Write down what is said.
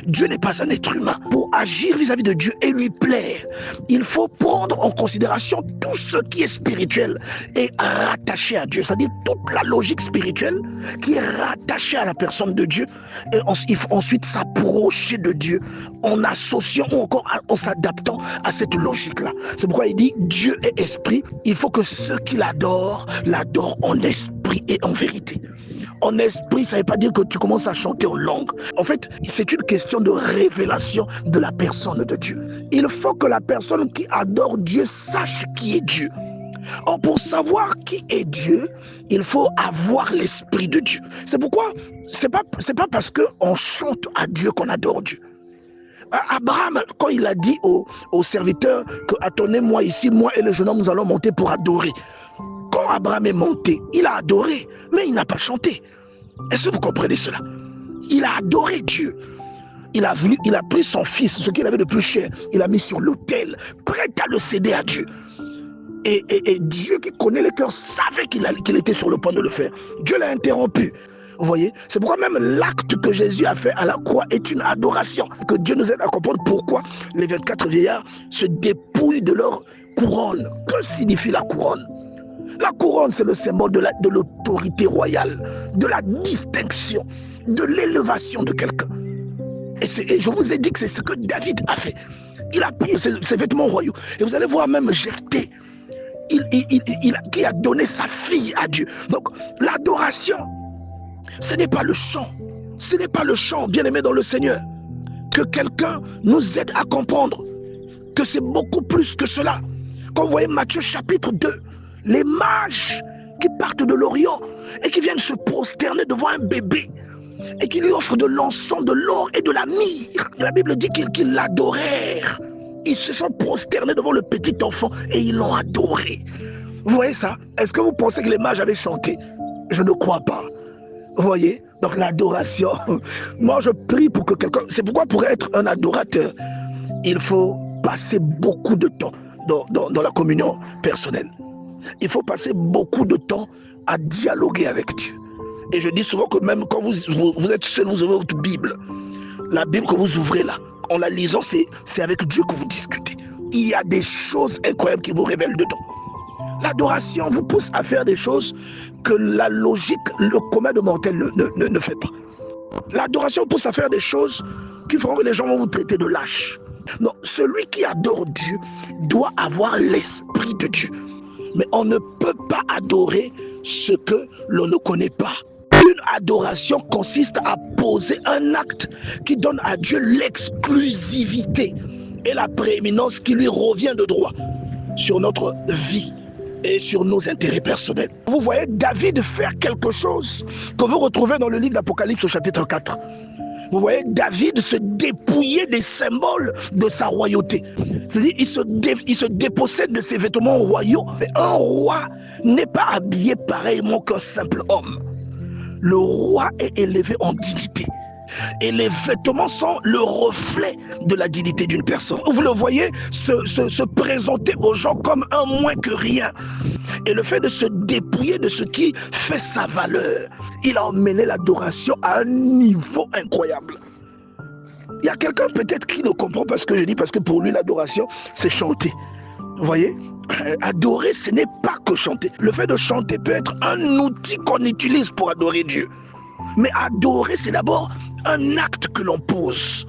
Dieu n'est pas un être humain. Pour agir vis-à-vis de Dieu et lui plaire, il faut prendre en considération tout ce qui est spirituel et rattaché à Dieu. C'est-à-dire toute la logique spirituelle qui est rattachée à la personne de Dieu. Et il faut ensuite s'approcher de Dieu en associant ou encore en s'adaptant à cette logique-là. C'est pourquoi il dit Dieu est esprit. Il faut que ceux qui l'adorent en esprit et en vérité. En esprit, ça ne veut pas dire que tu commences à chanter en langue. En fait, c'est une question de révélation de la personne de Dieu. Il faut que la personne qui adore Dieu sache qui est Dieu. Or, pour savoir qui est Dieu, il faut avoir l'esprit de Dieu. C'est pourquoi c'est pas parce qu'on chante à Dieu qu'on adore Dieu. Abraham, quand il a dit aux serviteurs que attendez-moi ici, moi et le jeune homme, nous allons monter pour adorer. Quand Abraham est monté, il a adoré, mais il n'a pas chanté. Est-ce que vous comprenez cela? Il a adoré Dieu. Il a pris son fils, ce qu'il avait de plus cher, il a mis sur l'autel, prêt à le céder à Dieu. Et Dieu qui connaît les cœurs savait qu'il était sur le point de le faire. Dieu l'a interrompu. Vous voyez? C'est pourquoi même l'acte que Jésus a fait à la croix est une adoration. Que Dieu nous aide à comprendre pourquoi les 24 vieillards se dépouillent de leur couronne. Que signifie la couronne? La couronne, c'est le symbole de l'autorité royale, de la distinction, de l'élévation de quelqu'un. Et je vous ai dit que c'est ce que David a fait. Il a pris ses vêtements royaux. Et vous allez voir même Jephthé, qui a donné sa fille à Dieu. Donc, l'adoration, ce n'est pas le chant. Ce n'est pas le chant, bien-aimé dans le Seigneur. Que quelqu'un nous aide à comprendre que c'est beaucoup plus que cela. Quand vous voyez Matthieu chapitre 2, les mages qui partent de l'Orient et qui viennent se prosterner devant un bébé et qui lui offrent de l'encens, de l'or et de la myrrhe. Et la Bible dit qu'ils l'adorèrent. Ils se sont prosternés devant le petit enfant et ils l'ont adoré. Vous voyez ça? Est-ce que vous pensez que les mages avaient chanté? Je ne crois pas. Vous voyez? Donc l'adoration, moi je prie pour que quelqu'un... C'est pourquoi pour être un adorateur, il faut passer beaucoup de temps dans la communion personnelle. Il faut passer beaucoup de temps à dialoguer avec Dieu. Et je dis souvent que même quand vous êtes seul, vous ouvrez votre Bible. La Bible que vous ouvrez là, en la lisant, c'est avec Dieu que vous discutez. Il y a des choses incroyables qui vous révèlent dedans. L'adoration vous pousse à faire des choses que la logique, le commun de mortel ne fait pas. L'adoration pousse à faire des choses qui feront que les gens vont vous traiter de lâche. Non, celui qui adore Dieu doit avoir l'esprit de Dieu. Mais on ne peut pas adorer ce que l'on ne connaît pas. Une adoration consiste à poser un acte qui donne à Dieu l'exclusivité et la prééminence qui lui revient de droit sur notre vie et sur nos intérêts personnels. Vous voyez David faire quelque chose que vous retrouvez dans le livre d'Apocalypse au chapitre 4. Vous voyez David se dépouiller des symboles de sa royauté. C'est-à-dire il se dépossède de ses vêtements royaux. Mais un roi n'est pas habillé pareillement qu'un simple homme. Le roi est élevé en dignité. Et les vêtements sont le reflet de la dignité d'une personne. Vous le voyez se présenter aux gens comme un moins que rien. Et le fait de se dépouiller de ce qui fait sa valeur, il a emmené l'adoration à un niveau incroyable. Il y a quelqu'un peut-être qui ne comprend pas ce que je dis, parce que pour lui l'adoration c'est chanter. Vous voyez? Adorer, ce n'est pas que chanter. Le fait de chanter peut être un outil qu'on utilise pour adorer Dieu. Mais adorer, c'est d'abord un acte que l'on pose.